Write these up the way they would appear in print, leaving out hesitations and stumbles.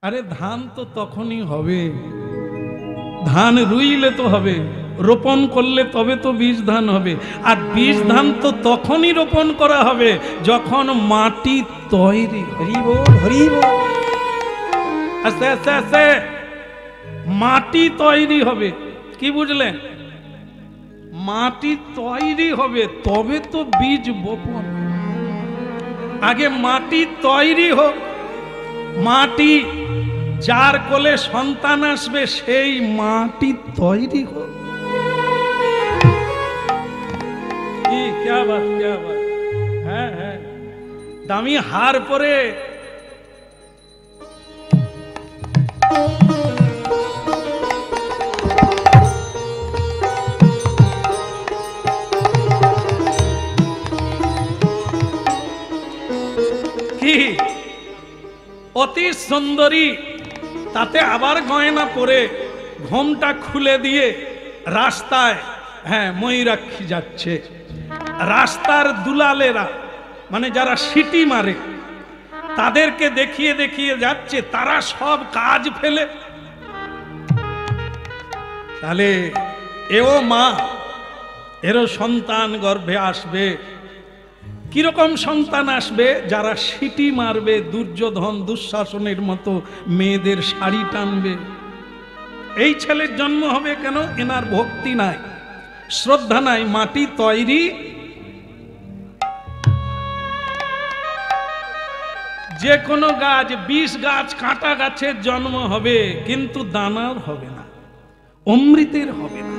আরে ধান তো তখনই হবে, ধান রুইলে তো হবে, রোপণ করলে তবে তো বীজ ধান হবে। আর বীজ ধান তো তখনই রোপণ করা হবে যখন মাটি তৈরি। হরিব হরিব। আস্তে আস্তে আস্তে মাটি তৈরি হবে। কি বুঝলেন? মাটি তৈরি হবে তবে তো বীজ বপন। আগে মাটি তৈরি হোক, মাটি যার কোলে সন্তান আসবে সেই মাটি তৈরি হোক। কি क्या बात क्या बात। হ্যাঁ হ্যাঁ, দামি হার পরে কি অতি সুন্দরী, তাতে আবার গয়না পরে ঘোমটা খুলে দিয়ে রাস্তায়, হ্যাঁ ময়ূরাক্ষী যাচ্ছে। রাস্তার দুলালেরা মানে যারা সিটি মারে তাদেরকে দেখিয়ে দেখিয়ে যাচ্ছে, তারা সব কাজ ফেলে। তাহলে এও মা, এরও সন্তান গর্ভে আসবে। কিরকম সন্তান আসবে? যারা সিটি মারবে, দুর্যোধন দুঃশাসনের মতো মেয়েদের শাড়ি টানবে। এই ছেলের জন্ম হবে কেন? এনার ভক্তি নাই, শ্রদ্ধা নাই, মাটি তৈরি। যে কোনো গাছ, 20 গাছ কাঁটা গাছের জন্ম হবে কিন্তু দানার হবে না, অমৃতের হবে না।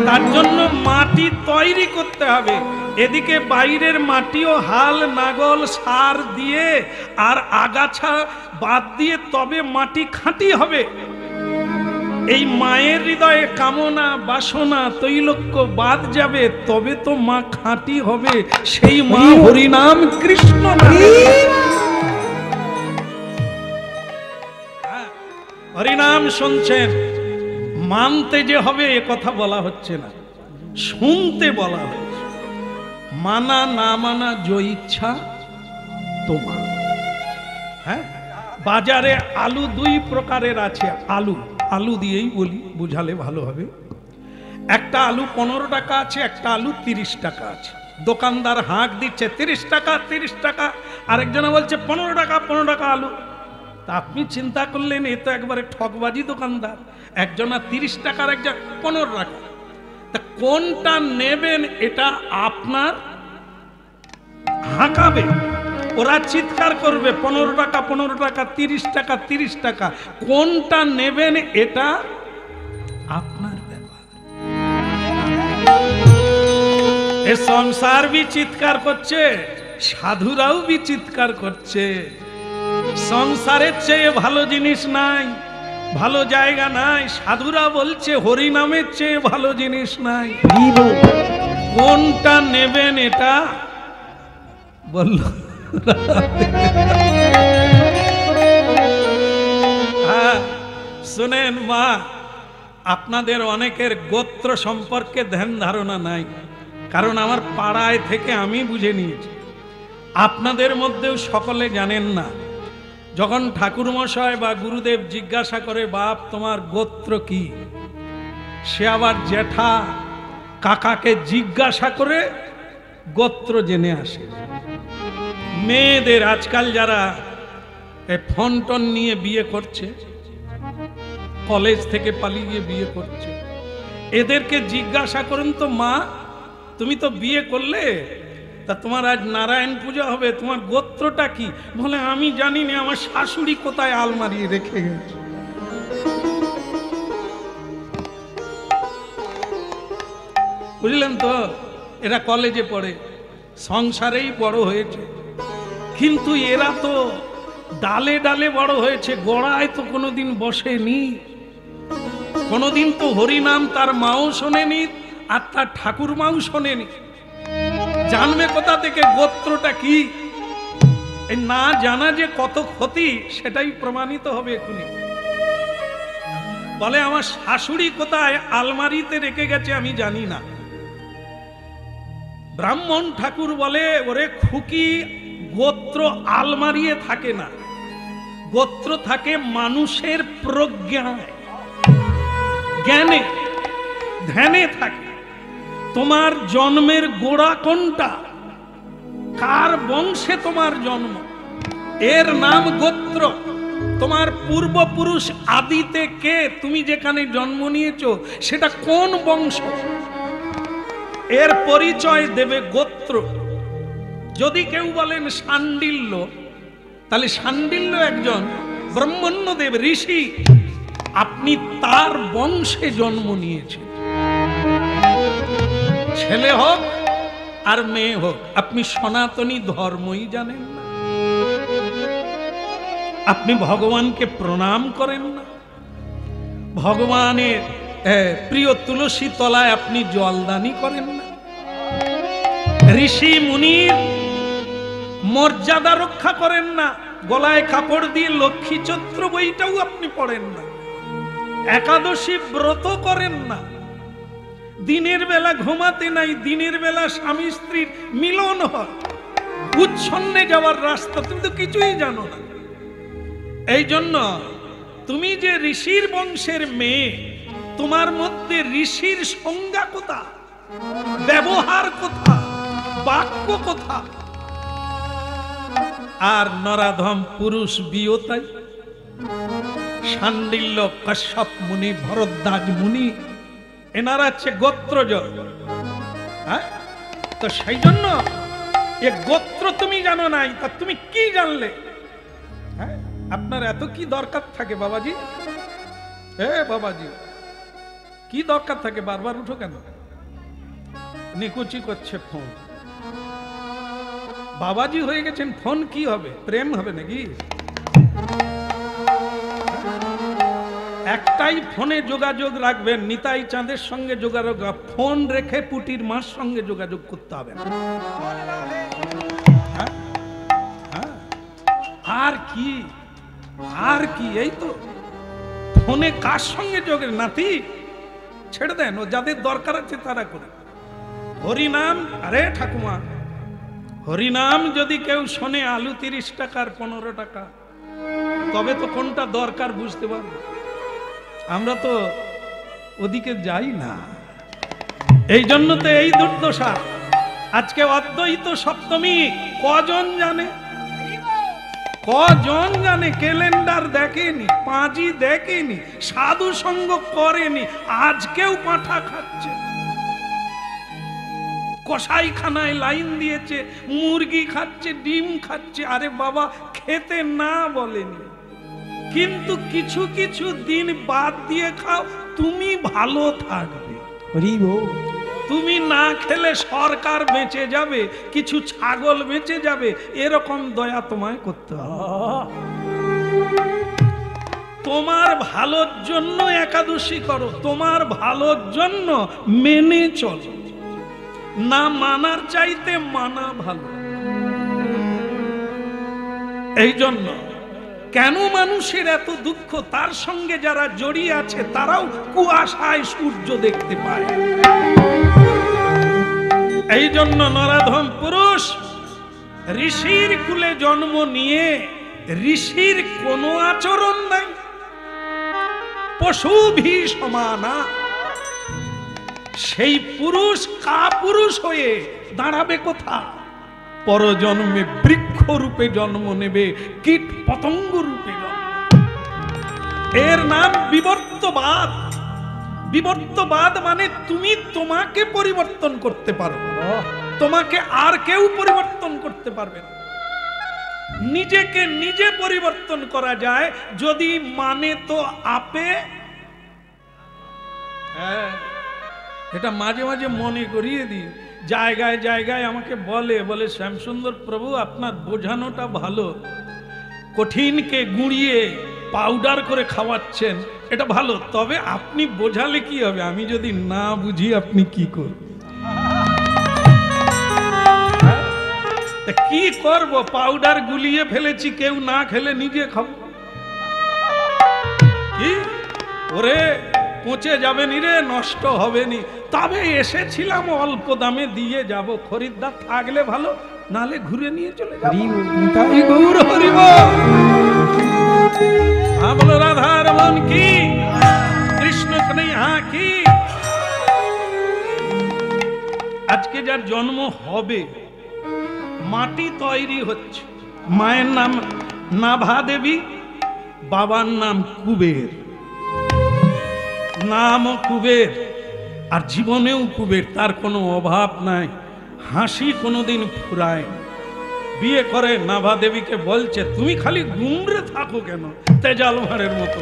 তার জন্য মাটি তৈরি করতে হবে। এদিকে বাইরের মাটিও হাল নাগল সার দিয়ে আর আগাছা বাদ দিয়ে তবে মাটি খাঁটি হবে। এই মায়ের হৃদয়ে কামনা বাসনা তৈলক্য বাদ যাবে, তবে তো মা খাঁটি হবে। সেই মা হরিনাম কৃষ্ণ নাম। হরিনাম শুনছেন, মানতে যে হবে এ কথা বলা হচ্ছে না, শুনতে বলা হচ্ছে। মানা না মানা যে ইচ্ছা তোমার। হ্যাঁ, বাজারে আলু 2 প্রকারের আছে। আলু, আলু দিয়েই বলি, বুঝালে ভালো হবে। একটা আলু 15 টাকা আছে, একটা আলু 30 টাকা আছে। দোকানদার হাঁক দিচ্ছে 30 টাকা 30 টাকা, আরেকজনে বলছে 15 টাকা 15 টাকা আলু। তা আপনি চিন্তা করলেন এ তো একবারে ঠকবাজি দোকানদার। একজনা 30 টাকার, একজন 15 টাকা। তা কোনটা নেবেন এটা আপনার হাঁকাবে, ওরা চিৎকার করবে 15 টাকা 15 টাকা 30 টাকা 30 টাকা। কোনটা নেবেন এটা আপনার ব্যাপার। এ সংসার भी চিৎকার করছে, সাধুরাও भी চিৎকার করছে। সংসারের চেয়ে ভালো জিনিস নাই, ভালো জায়গা নাই। সাধুরা বলছে হরিনামের চেয়ে ভালো জিনিস নাই। কোনটা নেবেন এটা বলল। হ্যাঁ শুনেন মা, আপনাদের অনেকের গোত্র সম্পর্কে ধ্যান ধারণা নাই, কারণ আমার পাড়ায় থেকে আমি বুঝে নিয়েছি। আপনাদের মধ্যেও সকলে জানেন না। যখন ঠাকুরমশাই বা গুরুদেব জিজ্ঞাসা করে বাপ তোমার গোত্র কি, সে আবার জ্যাঠা কাকাকে জিজ্ঞাসা করে গোত্র জেনে আসে। মেয়েদের আজকাল যারা ফোন টোন নিয়ে বিয়ে করছে, কলেজ থেকে পালিয়ে গিয়ে বিয়ে করছে, এদেরকে জিজ্ঞাসা করেন তো মা তুমি তো বিয়ে করলে, তা তোমার আজ নারায়ণ পূজা হবে, তোমার গোত্রটা কি? বলে আমি জানি না, আমার শাশুড়ি কোথায় আলমারি রেখে গেছে। বুঝলেন তো? এরা কলেজে পড়ে, সংসারেই বড় হয়েছে, কিন্তু এরা তো ডালে ডালে বড় হয়েছে, গোড়ায় তো কোনোদিন বসেনি। কোনোদিন তো হরিনাম তার মাও শোনেনি আর তার ঠাকুর মাও শোনেনি। জানবে কোথা থেকে গোত্রটা কি? এই না জানা যে কত ক্ষতি সেটাই প্রমাণিত হবে এখনই। বলে আমার শাশুড়ি কোথায় আলমারিতে রেখে গেছে আমি জানি না। ব্রাহ্মণ ঠাকুর বলে ওরে খুকি, গোত্র আলমারিয়ে থাকে না, গোত্র থাকে মানুষের প্রজ্ঞায়, জ্ঞানে, ধ্যানে থাকে। তোমার জন্মের গোড়া কোনটা, কার বংশে তোমার জন্ম, এর নাম গোত্র। তোমার পূর্বপুরুষ আদিতে কে, তুমি যেখানে জন্ম নিয়েছো সেটা কোন বংশ, এর পরিচয় দেবে গোত্র। যদি কেউ বলেন শাণ্ডিল্য, তাহলে শাণ্ডিল্য একজন ব্রহ্মণ্যদেব ঋষি, আপনি তার বংশে জন্ম নিয়েছেন। ছেলে হোক আর মেয়ে হোক, আপনি সনাতনী ধর্মই জানেন না, আপনি ভগবানকে প্রণাম করেন না, ভগবানের প্রিয় তুলসী তলায় আপনি জলদানি করেন না, ঋষি মুনির মর্যাদা রক্ষা করেন না, গলায় কাপড় দিয়ে লক্ষ্মী চৈত্র বইটাও আপনি পড়েন না, একাদশী ব্রত করেন না, দিনের বেলা ঘুমাতে নাই, দিনের বেলা স্বামী স্ত্রীর মিলন হয়, উচ্ছন্নে যাওয়ার রাস্তা তুমি তো কিছুই জানো না। এই জন্য তুমি যে ঋষির বংশের মেয়ে, তোমার মধ্যে ঋষির সংজ্ঞা কোথা, ব্যবহার কোথা, বাক্য কোথা? আর নরাধম পুরুষ বিয়তাই, শাণ্ডিল্য, কশ্যপ মুনি, ভরদ্বাজ মুনি, এনারা হচ্ছে গোত্রজ। হ্যাঁ, তো সেই জন্য এ গোত্র তুমি জানো নাই, তা তুমি কি জানলে? হ্যাঁ, আপনার এত কি দরকার থাকে বাবাজি? বাবাজি কি দরকার থাকে? বারবার উঠো কেন? নিকুচি করছে ফোন। বাবাজি হয়ে গেছেন, ফোন কি হবে? প্রেম হবে নাকি? একটাই ফোনে যোগাযোগ রাখবেন, নিতাই চাঁদের সঙ্গে যোগাযোগ। ফোন রেখে পুটির মার সঙ্গে যোগাযোগ করতে হবে না। আর কি, আর কি? এই তো ফোনে কার সঙ্গে যোগের নাতি ছেড়ে দেন, ও যাদের দরকার আছে তারা করে। হরিনাম, আরে ঠাকুমা, হরিনাম যদি কেউ শোনে আলু 30 টাকার 15 টাকা, তবে তো কোনটা দরকার বুঝতে পারবে। আমরা তো ওদিকে যাই না, এই জন্য তো এই দুর্দশা। আজকে অদ্বৈত সপ্তমী কজন জানে? কজন জানে? ক্যালেন্ডার দেখেনি, পাঁজি দেখেনি, সাধু সঙ্গ করেনি, আজকেও পাঁঠা খাচ্ছে, কসাইখানায় লাইন দিয়েছে, মুরগি খাচ্ছে, ডিম খাচ্ছে। আরে বাবা, খেতে না বলেনি, কিন্তু কিছু কিছু দিন বাদ দিয়ে খাও, তুমি ভালো থাকবে। তুমি না খেলে সরকার বেঁচে যাবে, কিছু ছাগল বেঁচে যাবে, এরকম দয়া তোমায় করতে হবে। তোমার ভালোর জন্য একাদশী করো, তোমার ভালোর জন্য মেনে চলো, না মানার চাইতে মানা ভালো। এই জন্য কেন মানুষের এত দুঃখ? তার সঙ্গে যারা জড়িয়ে আছে তারাও কুয়াশায় সূর্য দেখতে পায়। এই জন্য নরাধম পুরুষ ঋষির কুলে জন্ম নিয়ে ঋষির কোনো আচরণ নাই, পশু ভি সমানা। সেই পুরুষ কাপুরুষ হয়ে দাঁড়াবে কোথা? পরজন্মে বৃক্ষ রূপে জন্ম নেবে, কীট পতঙ্গ রূপে জন্ম। এর নাম বিবর্তবাদ। বিবর্তবাদ মানে তুমি তোমাকে পরিবর্তন করতে পারো, তোমাকে আর কেউ পরিবর্তন করতে পারবে না। নিজেকে নিজে পরিবর্তন করা যায় যদি মানে তো আপে। হ্যাঁ, এটা মাঝে মাঝে মনে করিয়ে দিই। জায়গায় জায়গায় আমাকে বলে শ্যামসুন্দর প্রভু, আপনার বোঝানোটা ভালো, কঠিনকে গুঁড়িয়ে পাউডার করে খাওয়াচ্ছেন, এটা ভালো, তবে আপনি বোঝালে কি হবে? আমি যদি না বুঝি আপনি কি করবেন? কি করব? পাউডার গুলিয়ে ফেলেছি, কেউ না খেলে নিজে খাবো। কি ওরে, পচে যাবে নি রে, নষ্ট হবে নি, তবে এসেছিলাম অল্প দামে দিয়ে যাব, খরিদ্দার থাকলে ভালো, নালে ঘুরে নিয়ে চলে যাব। তাই গৌর হরিব। হ্যাঁ বলো রাধা রমন কি, কৃষ্ণ কন্হैया কি। আজকে যার জন্ম হবে, মাটি তৈরি হচ্ছে, মায়ের নাম নাভা দেবী, বাবার নাম কুবের, নামও কুবের আর জীবনেও কুবের, তার কোনো অভাব নাই, হাসি কোনোদিন ফুরায়। বিয়ে করে নাভা দেবীকে বলছে তুমি খালি গুমরে থাকো কেন তেজাল ভাঁড়ের মতো।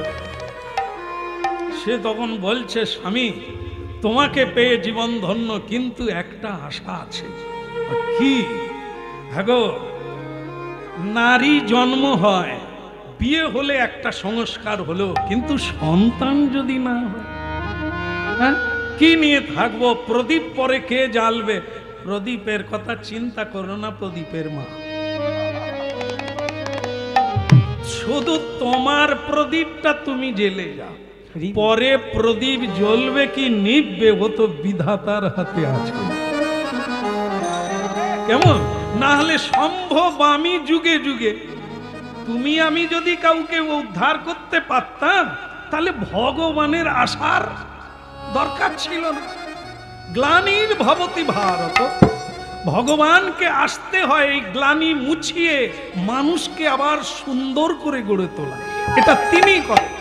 সে তখন বলছে স্বামী তোমাকে পেয়ে জীবন ধন্য, কিন্তু একটা আশা আছে। কি? হ্যাঁ গো, নারী জন্ম হয়, বিয়ে হলে একটা সংস্কার হলো, কিন্তু সন্তান যদি না হয়, হ্যাঁ কি নিয়ে থাকবো? প্রদীপ পরে কে জ্বালবে? প্রদীপের কথা চিন্তা করো না, প্রদীপের মা। শুধু তোমার প্রদীপটা তুমি জ্বেলে যাও, পরে প্রদীপ জ্বলবে কি নিভবে ও তো বিধাতার হাতে আছে। কেমন? না হলে সম্ভব আমি যুগে যুগে তুমি আমি যদি কাউকে উদ্ধার করতে পারতাম, তাহলে ভগবানের আসার দরকার ছিল না। গ্লানির ভবতি ভারত, ভগবানকে আসতে হয় এই গ্লানি মুছিয়ে মানুষকে আবার সুন্দর করে গড়ে তোলা, এটা তিনি করেন।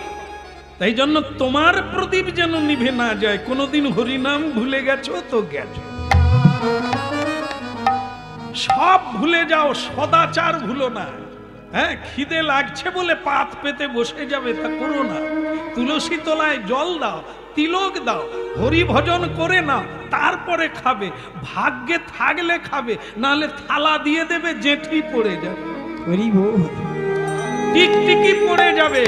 তাই জন্য তোমার প্রদীপ যেন নিভে না যায়। কোনোদিন হরিনাম ভুলে গেছো তো গেছো, সব ভুলে যাও, সদাচার ভুলো না। হ্যাঁ, খিদে লাগছে বলে পাত পেতে বসে যাবে তা করো না। তুলসী তলায় জল দাও, তিলক দাও, হরি ভজন করে নাও, তারপরে খাবে। ভাগ্যে থাকলে খাবে, নাহলে থালা দিয়ে দেবে, জেঠি পড়ে যাবে, টিকটিকি পড়ে যাবে।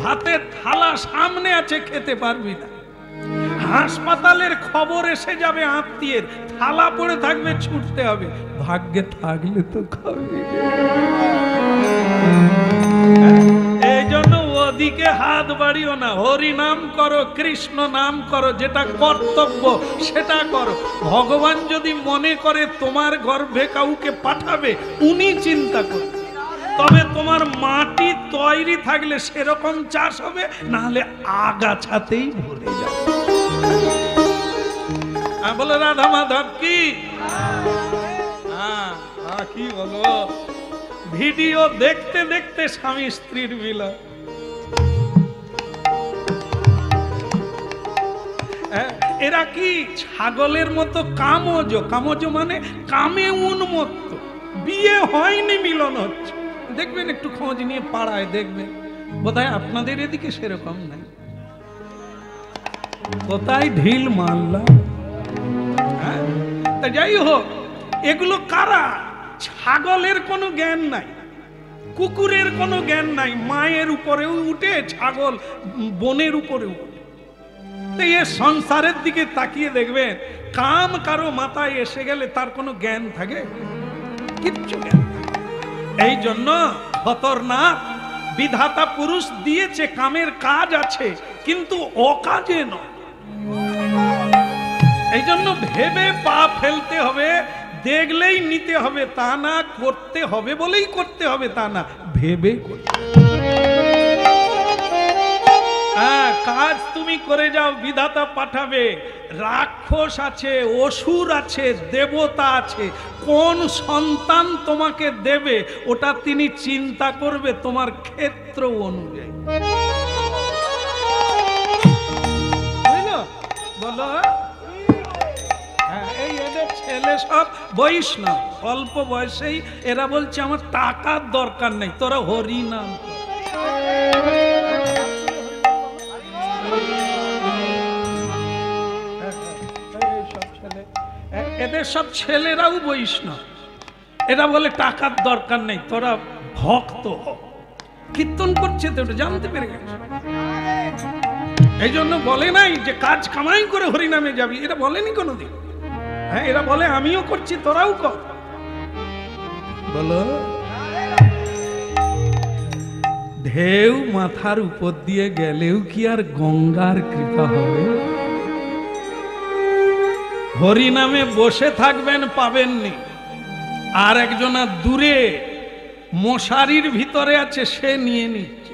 ভাতের থালা সামনে আছে, খেতে পারবি না। হাসপাতালের খবর এসে যাবে আত্মীয়ের, থালা পড়ে থাকবে, ছুটতে হবে। ভাগ্যে থাকলে তো খাবে। এই জন্য ওদিকে হাত বাড়িও না, হরি নাম করো, কৃষ্ণ নাম করো, যেটা কর্তব্য সেটা করো। ভগবান যদি মনে করে তোমার গর্ভে কাউকে পাঠাবে, উনি চিন্তা করবে। তবে তোমার মাটি তৈরি থাকলে সেরকম চাষ হবে, না হলে আগাছাতেই ভরে যাবে। বলো রাধা মাধব কি? কি বলো? ভিডিও দেখতে দেখতে স্বামী স্ত্রীর মিলন। এরা কি ছাগলের মতো কামজ, কামজ মানে কামে উন্মত্ত। বিয়ে হয়নি, মিলন হচ্ছে। দেখবেন একটু খোঁজ নিয়ে পাড়ায় দেখবেন, বোধহয় আপনাদের এদিকে সেরকম নাই। কোথায় ঢিল মারলাম। তা যাই হোক, এগুলো কারা? ছাগলের কোনো জ্ঞান নাই, কুকুরের কোনো জ্ঞান নাই, মায়ের উপরেও উঠে, ছাগল বনের উপরেও উঠে। তাই এ সংসারের দিকে তাকিয়ে দেখবেন, কাম কারো মাথায় এসে গেলে তার কোনো জ্ঞান থাকে? কিচ্ছু জ্ঞান। এই জন্য খতরনাক। বিধাতা পুরুষ দিয়েছে, কামের কাজ আছে, কিন্তু অকাজে নয়। এই জন্য ভেবে পা ফেলতে হবে, দেখলেই নিতে হবে তা না, করতে হবে বলেই করতে হবে তা না, ভেবে করতে। কাজ তুমি করে যাও, বিধাতা পাঠাবে। রাক্ষস আছে, অসুর আছে, দেবতা আছে, কোন সন্তান তোমাকে দেবে ওটা তিনি চিন্তা করবে তোমার ক্ষেত্র অনুযায়ী। বুঝলো? বলো। এই এদের ছেলে সব বৈষ্ণব, অল্প বয়সেই এরা বলছে আমার টাকার দরকার নেই, তোরা হরি নাম। এদের সব ছেলেরাও বৈষ্ণব, এরা বলে টাকার দরকার নেই, তোরা ভক্ত হ। কীর্তন করছে তো জানতে পেরে গেছে। এই জন্য বলে নাই যে কাজ কামাই করে হরিনামে যাবি, এটা বলেনি কোনোদিন। হ্যাঁ, এরা বলে আমিও করছি, তোরাও কর। বলো। ঢেউ মাথার উপর দিয়ে গেলেও কি আর গঙ্গার কৃপা হবে? হরিনামে বসে থাকবেন, পাবেননি। আর একজনা দূরে মশারির ভিতরে আছে, সে নিয়ে নিচ্ছে।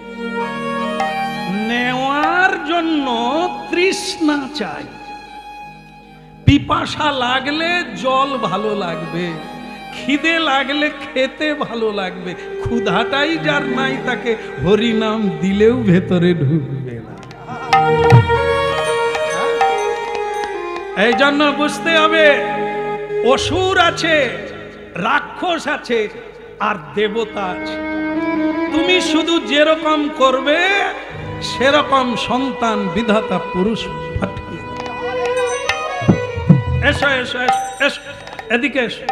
জন্য তৃষ্ণা চাই। পিপাসা লাগলে জল ভালো লাগবে, খিদে লাগলে খেতে ভালো লাগবে, ক্ষুধাটাই যার নাই তাকে হরিনাম দিলেও ভেতরে ঢুকবে না। এই জন্য বুঝতে হবে অসুর আছে, রাক্ষস আছে, আর দেবতা আছে। তুমি শুধু যেরকম করবে সেরকম সন্তান বিধাতা পুরুষ পাঠিয়ে। এসো এসো এসো, এদিকে এসো।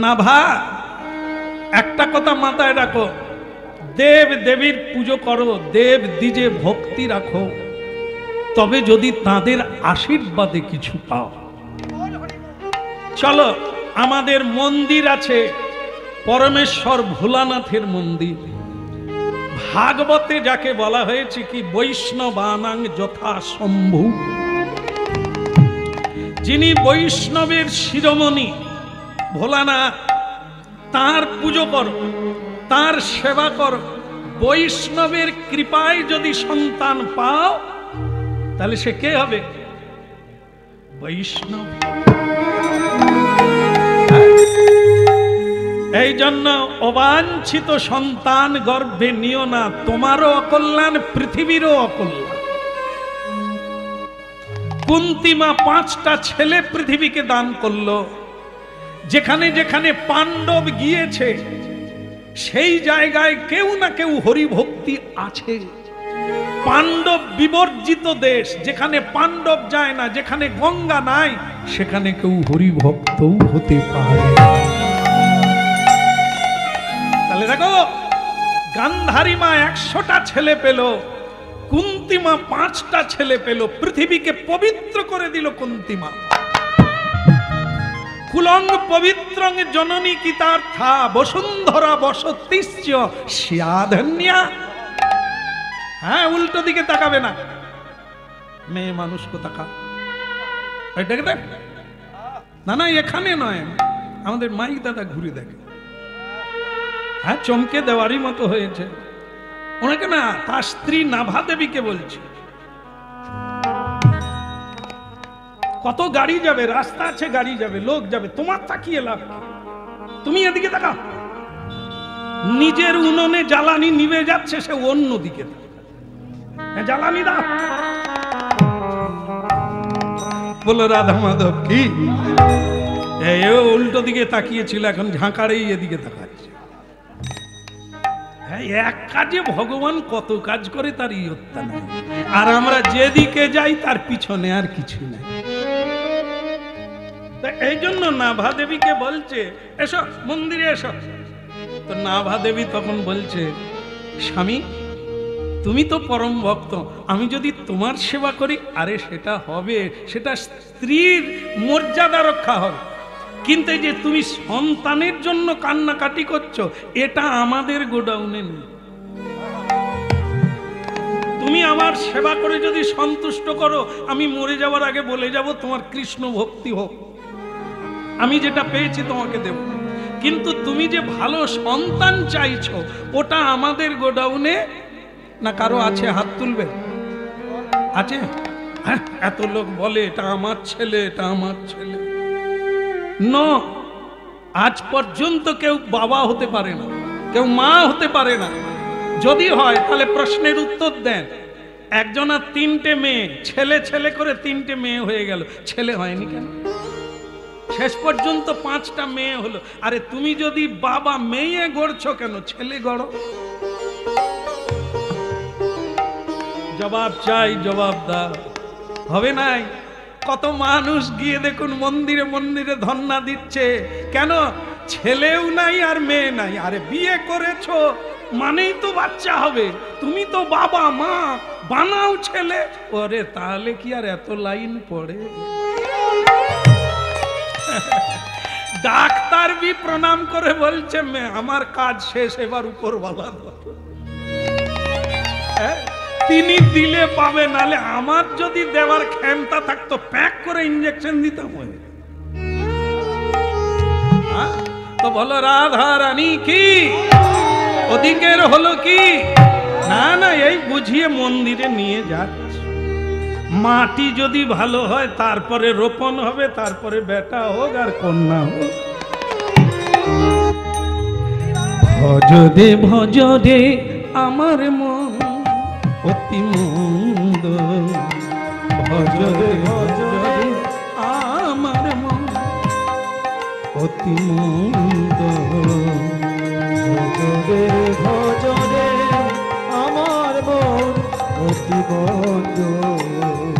নাভা, একটা কথা মাথায় রাখো, দেব দেবীর পুজো করো, দেব দ্বিজে ভক্তি রাখো, তবে যদি তাদের আশীর্বাদে কিছু পাও। চলো, আমাদের মন্দির আছে, পরমেশ্বর ভোলানাথের মন্দির। ভাগবতে যাকে বলা হয়েছে কি বৈষ্ণবানাং যথা শম্ভু, যিনি বৈষ্ণবের শিরোমণি ভোলানাথ, তার পুজো করো, তার সেবা করো। বৈষ্ণবের কৃপায় যদি সন্তান পাও তাহলে সে কে হবে? বৈষ্ণব। এই জন্য অবাঞ্ছিত সন্তান গর্ভে নিও না, তোমারও অকল্যাণ, পৃথিবীরও অকল্যাণ। কুন্তিমা 5টা ছেলে পৃথিবীকে দান করলো। যেখানে যেখানে পাণ্ডব গিয়েছে সেই জায়গায় কেউ না কেউ হরিভক্তি আছে। পাণ্ডব বিবর্জিত দেশ, যেখানে পাণ্ডব যায় না, যেখানে গঙ্গা নাই, সেখানে কেউ হরিভক্তও হতে পারে। তাহলে দেখো, গান্ধারী মা 100টা ছেলে পেল, কুন্তিমা 5টা ছেলে পেল, পৃথিবীকে পবিত্র করে দিল কুন্তিমা। কুলং পবিত্রং জননী কিতার্থা বসুন্ধরা বসতিশ্চ স্যাধন্যা। হ্যাঁ, উল্টো দিকে তাকাবে না, মেয়ে মানুষকে তাকা। দেখ দেখ, না না, এখানে নয়, আমাদের মাইক দাদা ঘুরে দেখে। হ্যাঁ, চমকে দেওয়ারই মতো হয়েছে। ওনাকে না, তার স্ত্রী নাভা দেবীকে বলছে। কত গাড়ি যাবে, রাস্তা আছে, গাড়ি যাবে, লোক যাবে, তোমার তাকিয়ে লাভ, তুমি এদিকে তাকা। নিজের উনুনে জ্বালানি নিভে যাচ্ছে, সে অন্য দিকে জ্বালানি দাও। বলো রাধা মাধব কি? উল্টো দিকে তাকিয়েছিল, এখন ঝাঁকারেই এদিকে তাকাচ্ছে। এক কাজে ভগবান কত কাজ করে তার ইয়ত্তা নাই, আর আমরা যেদিকে যাই তার পিছনে আর কিছু নাই। এই জন্য নাভা দেবীকে বলছে এসো মন্দিরে এসো। তো নাভা দেবী তখন বলছে, স্বামী তুমি তো পরম ভক্ত, আমি যদি তোমার সেবা করি, আরে সেটা হবে, সেটা স্ত্রীর মর্যাদা রক্ষা হবে, কিন্তু এই যে তুমি সন্তানের জন্য কান্নাকাটি করছো, এটা আমাদের গোডাউনে নেই। তুমি আমার সেবা করে যদি সন্তুষ্ট করো, আমি মরে যাওয়ার আগে বলে যাব তোমার কৃষ্ণ ভক্তি হোক, আমি যেটা পেয়েছি তোমাকে দেব। কিন্তু তুমি যে ভালো সন্তান চাইছো, ওটা আমাদের গোডাউনে না। কারো আছে? হাত তুলবে। আছে? হ্যাঁ, এত লোক বলে এটা আমার ছেলে, এটা আমার ছেলে। আজ পর্যন্ত কেউ বাবা হতে পারে না, কেউ মা হতে পারে না। যদি হয় তাহলে প্রশ্নের উত্তর দেন। একজনের 3টে মেয়ে, ছেলে ছেলে করে 3টে মেয়ে হয়ে গেল, ছেলে হয়নি কেন? শেষ পর্যন্ত 5টা মেয়ে হলো। আরে তুমি যদি বাবা মেয়ে গড়ছো কেন, ছেলে গড়ো। জবাব চাই, জবাব দাও। হবে নাই? কত মানুষ গিয়ে দেখুন মন্দিরে মন্দিরে ধন্না দিচ্ছে, কেন? ছেলেও নাই আর মেয়ে নাই। আরে বিয়ে করেছো মানেই তো বাচ্চা হবে, তুমি তো বাবা মা, বানাও ছেলে। ওরে তাহলে কি আর এত লাইন পড়ে? ডাক্তার भी প্রণাম করে বলছে, আমার কাজ শেষ, এবার উপরওয়ালা তিনি দিলে পাবে, নালে আমার যদি দেওয়ার ক্ষমতা থাকতো প্যাক করে ইঞ্জেকশন দিতাম। তো বলো রাধা রানী কি? ওদিকের হলো কি? না না, এই বুঝিয়ে মন্দিরে নিয়ে যাচ্ছে। মাটি যদি ভালো হয় তারপরে রোপণ হবে, তারপরে বেটা হোক আর কন্যা হোক। ভজ দে আমার মন অতি মন্দ, ভজ দে আমার মন অতি মন্দ, ভজ দে আমার মন অতি মন্দ,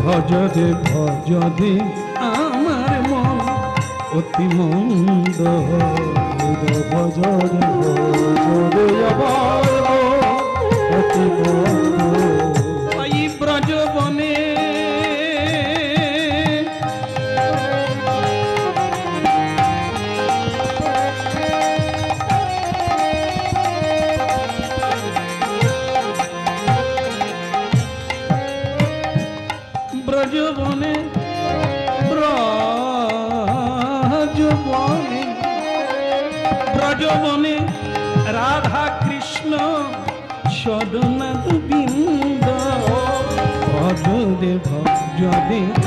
ভজ দে আমার মন অতি মন্দ, ভজ দে আমার মন অতি মন্দ। এই ব্রজবনে ব্রজবনে ব্রজবনে ব্রজবনে রাধা কৃষ্ণ সদনাথ বৃন্দ, ভজ দে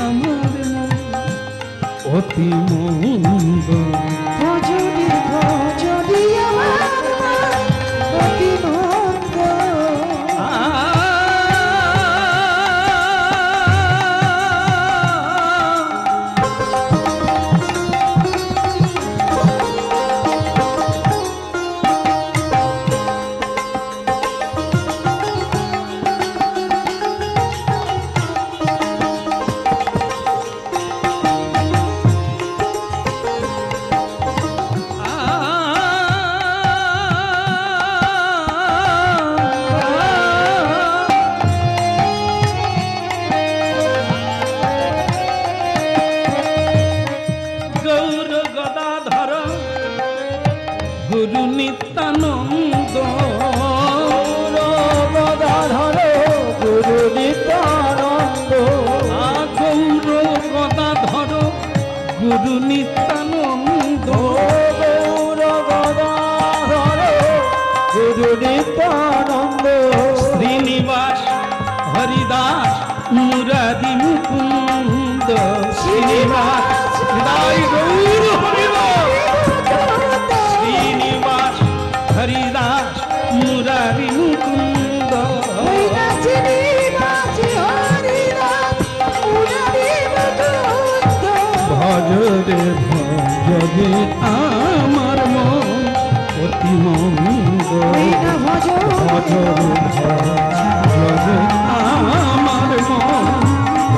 আমার মন অতি মন্দ, ভজ দে আমার মন অতি মন্দ। গুরু নিত্যানন্দ, গদাধর গুরু নিত্যানন্দ, গৌর গদাধর গুরু নিত্যানন্দ, গৌর গদাধর গুরু নিত্যানন্দ, শ্রীনিবাস হরিদাস মুরারি মুকুন্দ, শ্রীনিবাস হৃদয় গৌর হরিব, শ্রীনিবাস হরিদাস মুরারি মুকুন্দ, ভজ রে আমার মন অতি মন্দ, ভজ রে আমার মন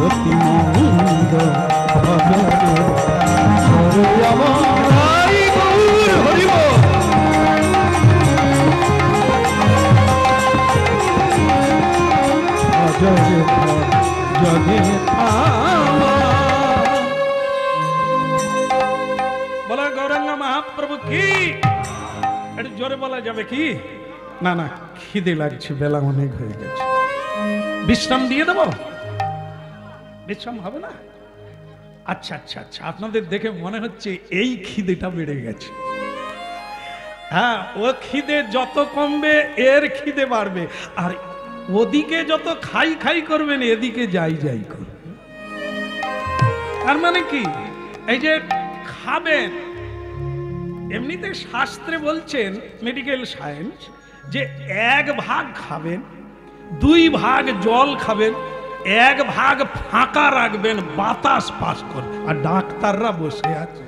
অতি মন্দ, ভজ রে আমার গৌর হরিব, ভজ রে আমার। বলা গৌরাঙ্গা মহাপ্রভু কি, একটু জোরে বলা যাবে কি? না না, খিদে লাগছে, বেলা অনেক হয়ে গেছে, বিশ্রাম দিয়ে দেব? বিশ্রাম হবে না? আচ্ছা আচ্ছা আচ্ছা, আপনাদের দেখে মনে হচ্ছে এই খিদেটা বেড়ে গেছে। হ্যাঁ, ও খিদে যত কমবে এর খিদে বাড়বে, আর ওদিকে যত খাই খাই করবেন এদিকে যাই যাই করবে। তার মানে কি, এই যে খাবেন, এমনিতে শাস্ত্রে বলছেন মেডিকেল সায়েন্স যে 1 ভাগ খাবেন, 2 ভাগ জল খাবেন, 1 ভাগ ফাঁকা রাখবেন বাতাস পাস করে, আর ডাক্তাররা বসে আছে।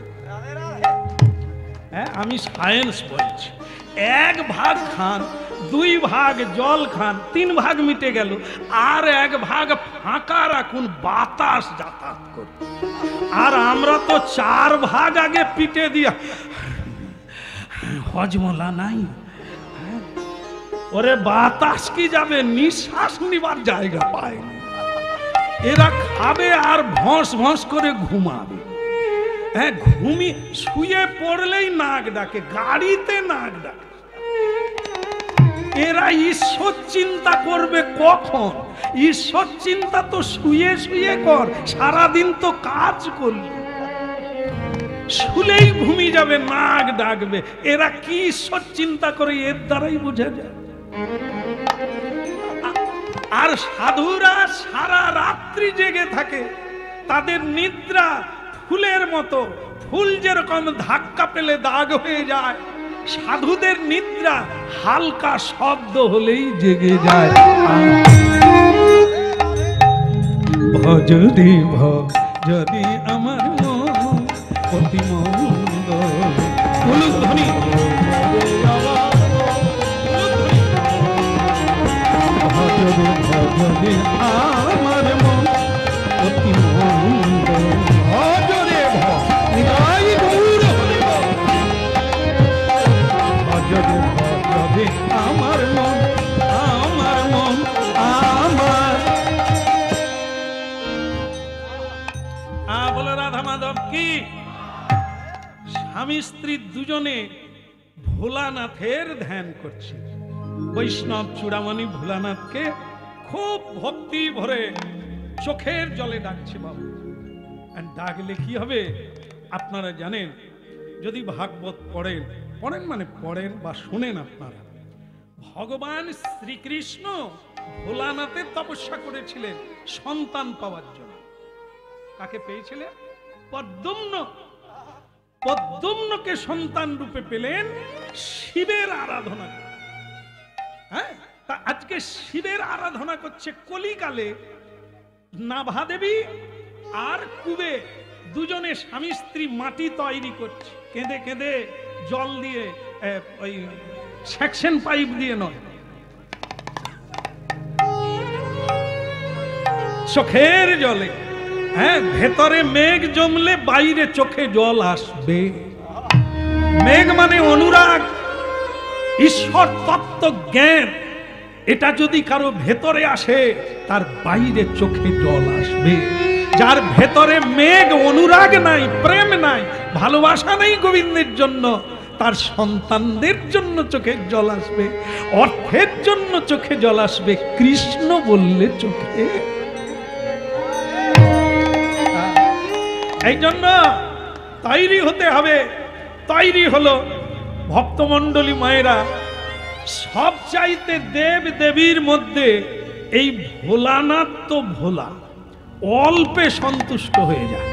হ্যাঁ, আমি সায়েন্স বলছি। 1 ভাগ খান, 2 ভাগ জল খান, 3 ভাগ মিটে গেল, আর 1 ভাগ ফাঁকা রাখুন বাতাস যাতায়াত করে। আর আমরা তো 4 ভাগ আগে পিটে দিয়া, হজমলা নাই, ওরে বাতাস কি যাবে, নিঃশ্বাস নিবার জায়গা পায়। এরা খাবে আর ভস ভস করে ঘুমাবে। হ্যাঁ, শুয়ে পড়লেই নাক ডাকে, গাড়িতে নাক ডাকে। এরা ঈশ্বর চিন্তা করবে কখন? ঈশ্বর চিন্তা তো শুয়ে শুয়ে কর, সারাদিন তো কাজ করলি, শুলেই ঘুমিয়ে যাবে, নাক ডাকবে। এরা কি ঈশ্বর চিন্তা করে, এর দ্বারাই বোঝা যায়। আর সাধুরা সারা রাত্রি জেগে থাকে, তাদের নিদ্রা ফুলের মতো, ফুল যেরকম ধাক্কা পেলে দাগ হয়ে যায়, সাধুদের নিদ্রা হালকা শব্দ হলেই জেগে যায়। ভজদি ভজদি আমার মন অতি মন্দ, উলুধ্বনি ভজদি ভজদি আমার মন অতি মন্দ, ভজরে ভজদি গৌর ভজদি ভজদি আমার মন, আমার মন আমার। বলে রাধা মাধব কি? স্বামী স্ত্রী দুজনে ভোলানাথের ধ্যান করছে। বৈষ্ণব চূড়ামণি ভোলানাথকে খুব ভক্তি ভরে চোখের জলে ডাকছে বাবু। ডাকলে কি হবে আপনারা জানেন, যদি ভাগবত পড়েন, পড়েন মানে পড়েন বা শুনেন আপনারা, ভগবান শ্রীকৃষ্ণ ভোলানাথের তপস্যা করেছিলেন সন্তান পাওয়ার জন্য। কাকে পেয়েছিলেন? পদ্মম্ন। পদ্মম্নকে সন্তান রূপে পেলেন শিবের আরাধনা। হ্যাঁ, তা আজকে শিবের আরাধনা করছে কলিকালে নাভাদেবী আর কুবে দুজনে স্বামী স্ত্রী মাটি তৈরি করছে, কেঁদে কেঁদে জল দিয়ে, ওই সেকশন পাইপ দিয়ে নয়, চোখের জলে। হ্যাঁ, ভেতরে মেঘ জমলে বাইরে চোখে জল আসবে। মেঘ মানে অনুরাগ, ঈশ্বর তত্ত্ব জ্ঞান। এটা যদি কারো ভেতরে আসে, তার বাইরে চোখে জল আসবে। যার ভেতরে মেঘ, অনুরাগ নাই, প্রেম নাই, ভালোবাসা নেই গোবিন্দের জন্য, তার সন্তানদের জন্য চোখে জল আসবে, অর্থের জন্য চোখে জল আসবে, কৃষ্ণ বললে চোখে। এই জন্য তৈরি হতে হবে। তৈরি হলো ভক্তমণ্ডলী মায়েরা। সব চাইতে দেব দেবীর মধ্যে এই ভোলানাথ তো ভোলা, অল্পে সন্তুষ্ট হয়ে যায়।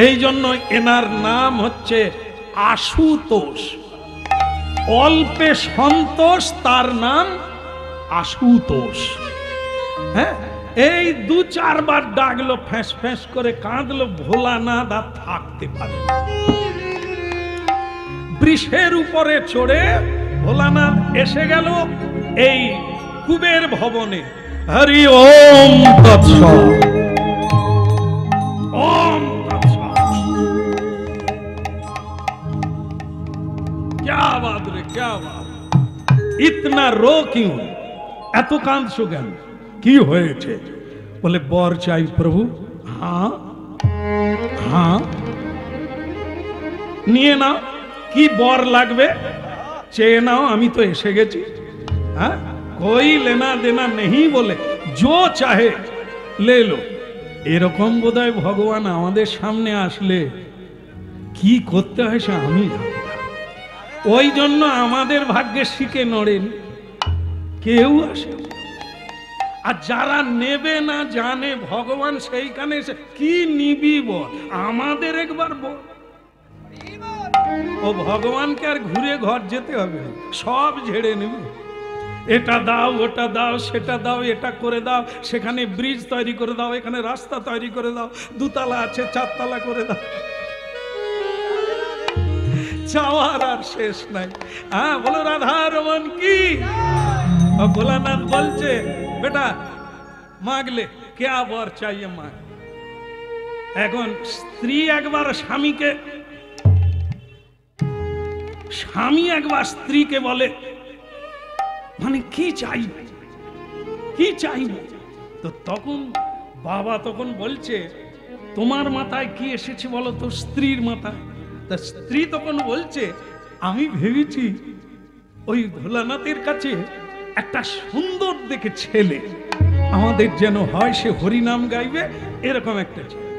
এই জন্য এনার নাম হচ্ছে আশুতোষ। অল্পে সন্তোষ, তার নাম আশুতোষ। হ্যাঁ, এই দু চারবার ডাকলো, ফ্যাঁস ফ্যাঁস করে কাঁদলো, ভোলানাথ আর থাকতে পারে। বৃষের উপরে চড়ে ভোলানাথ এসে গেল এই কুবের ভবনে। হরি ওম তৎসৎ, ওম তৎসৎ। क्या बात रे, क्या बात! इतना रो क्यों? এত কাঁদছো কেন? কি হয়েছে? বলে বর চাই প্রভু। হ্যাঁ হ্যাঁ, নিয়ে নাও, কি বর লাগবে চেয়ে নাও, আমি তো এসে গেছি। হ্যাঁ, कोई लेना देना नहीं बोले जो चाहे ले लो। এরকম বোধহয় ভগবান আমাদের সামনে আসলে কি করতে হয় সে আমি জানি না। ওই জন্য আমাদের ভাগ্যে শিখে নড়েন কেউ আসে। আর যারা নেবে না জানে ভগবান সেইখানে কি নিবি বল, আমাদের একবার বল। ও ভগবানকে আর ঘুরে ঘর যেতে হবে, সব ঝেড়ে নেবে। এটা দাও, ওটা দাও, সেটা দাও, এটা করে দাও, সেখানে ব্রিজ তৈরি করে দাও, এখানে রাস্তা তৈরি করে দাও, দুতলা আছে চারতলা করে দাও। চাওয়ার আর শেষ নাই। হ্যাঁ, বলো রাধা রমন কি? ভোলানাথ বলছে বেটা মাগলে क्या वर चाहिए मांग। এখন স্ত্রী একবার স্বামীকে, স্বামী একবার স্ত্রীকে বলে মানে কি চাইবে, কি চাইবে? তো তখন বাবা তখন বলছে তোমার মাথায় কি এসেছে বলো তো? স্ত্রীর মাথায়। তা স্ত্রী তখন বলছে আমি ভেবেছি ওই ভোলানাথের কাছে একটা সুন্দর দেখে ছেলে আমাদের যেন হয়, সে হরিনাম গাইবে, এরকম একটা ছেলে।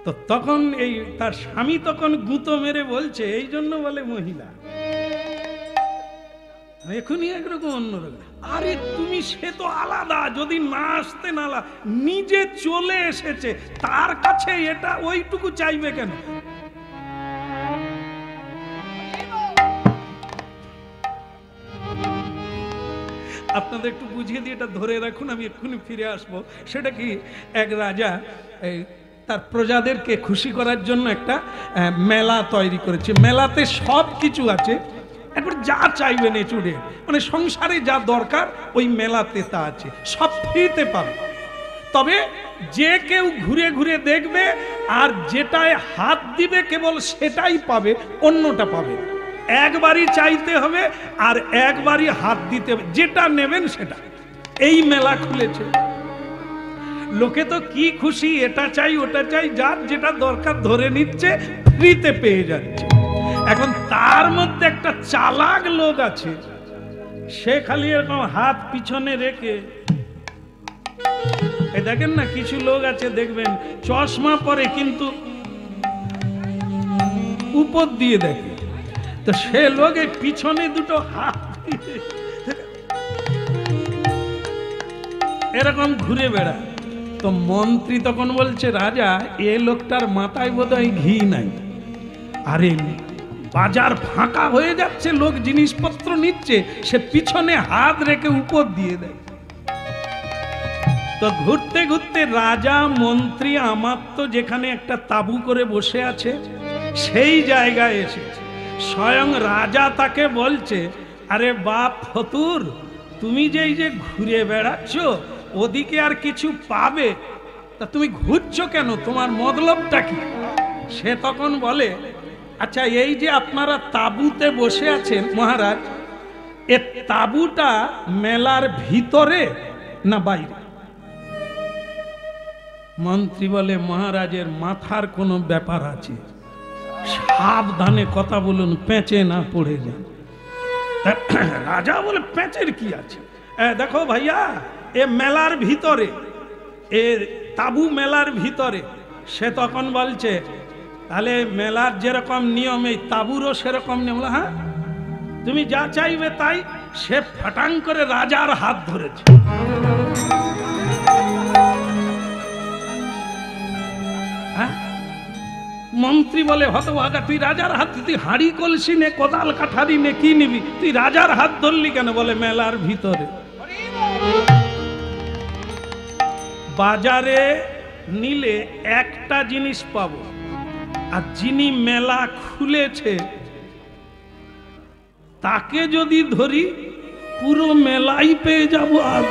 তো তখন এই তার স্বামী তখন গুঁতো মেরে বলছে এই জন্য বলে মহিলা, এখনই একরকম অন্যরকম। আরে তুমি সে তো আলাদা, যদি না আসতে নালা, নিজে চলে এসেছে, তার কাছে এটা ওইটুকু চাইবে কেন? আপনাদের একটু বুঝিয়ে দিয়ে এটা ধরে রাখুন, আমি এক্ষুনি ফিরে আসবো। সেটা কি, এক রাজা তার প্রজাদেরকে খুশি করার জন্য একটা মেলা তৈরি করেছে। মেলাতে সব কিছু আছে, একবার যা চাইবেন এচুড়ে, মানে সংসারে যা দরকার ওই মেলাতে তা আছে, সব ফ্রিতে পাবে। তবে যে কেউ ঘুরে ঘুরে দেখবে আর যেটায় হাত দিবে কেবল সেটাই পাবে, অন্যটা পাবে। একবারই চাইতে হবে আর একবারই হাত দিতে হবে, যেটা নেবেন সেটা। এই মেলা খুলেছে। লোকে তো কি খুশি, এটা চাই ওটা চাই, যার যেটা দরকার ধরে নিচ্ছে, ফ্রিতে পেয়ে যাচ্ছে। এখন তার মধ্যে একটা চালাক লোক আছে, সে খালি এরকম হাত পিছনে রেখে, এই দেখেন না কিছু লোক আছে দেখবেন চশমা পরে কিন্তু উপর দিয়ে দেখে, তো সে লোকে পিছনে দুটো হাত এরকম ঘুরে বেড়ায়। তো মন্ত্রী তখন বলছে, রাজা এ লোকটার মাথায় বোধহয় ঘি নাই। আরে বাজার ফাঁকা হয়ে যাচ্ছে, লোক জিনিসপত্র নিচ্ছে, সে পিছনে হাত রেখে উপর দিয়ে দেয়। তো ঘুরতে ঘুরতে রাজা মন্ত্রী আমার তো যেখানে একটা তাঁবু করে বসে আছে সেই জায়গায় এসেছে। স্বয়ং রাজা তাকে বলছে, আরে বাপ ফতুর, তুমি যেই যে ঘুরে বেড়াচ্ছ ওদিকে আর কিছু পাবে, তা তুমি ঘুরছো কেন, তোমার মতলবটা কি? সে তখন বলে, আচ্ছা এই যে আপনারা তাঁবুতে বসে আছেন মহারাজ, এ তাঁবুটা মেলার ভিতরে না বাইরে? মন্ত্রী বলে, মহারাজের মাথার কোনো ব্যাপার আছে, সাবধানে কথা বলুন, পেঁচে না পড়ে যান। রাজা বলে, পেঁচের কি আছে? দেখো ভাইয়া, এ মেলার ভিতরে, এ তাঁবু মেলার ভিতরে। সে তখন বলছে, তাহলে মেলার যেরকম নিয়ম এই তাঁবুরও সেরকম নিয়ম। হ্যাঁ, তুমি যা চাইবে তাই। সে ফাটাং করে রাজার হাত ধরেছে। মন্ত্রী বলে, হতভাগা, তুই রাজার হাত, তুই হাঁড়ি কলসি নে, কোদাল কাঠারি নে, কি নিবি, তুই রাজার হাত ধরলি কেন? বলে, মেলার ভিতরে। বাজারে নিলে একটা জিনিস পাবো, আর যিনি মেলা খুলেছে তাকে যদি ধরি পুরো মেলাই পেয়ে যাবো। আর